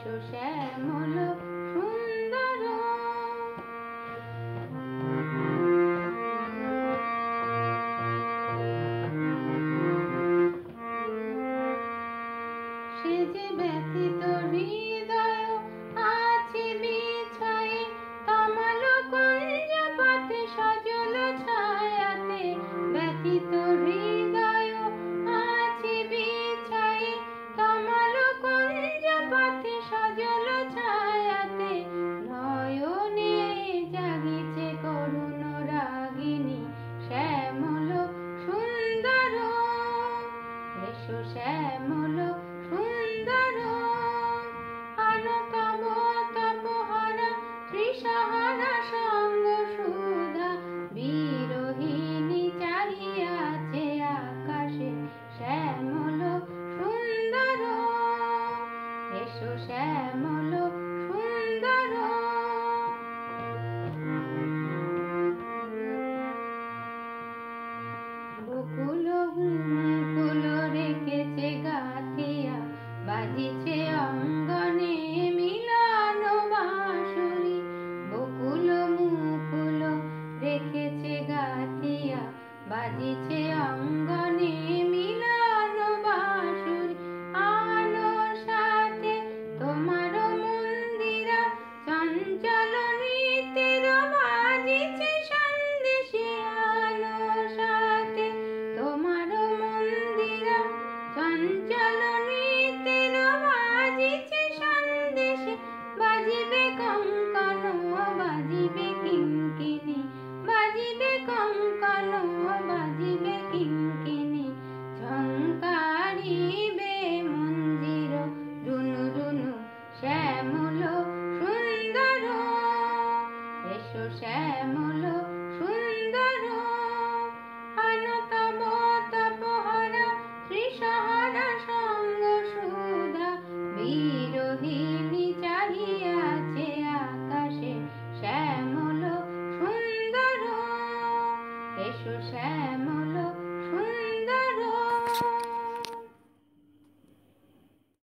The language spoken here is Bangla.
এসো শ্যামল সুন্দর সে যে ব্যথিত হৃদয় আছে বিছায়ে তমাল কুঞ্জ পথে সজল ছায়াতে ব্যথিত হৃদয় আছে বিছায়ে তমাল কুঞ্জ পথে সজল ছায়াতে নয়নে জাগিছে করুণ রাগিনী শ্যামল সুন্দর এসো শ্যামল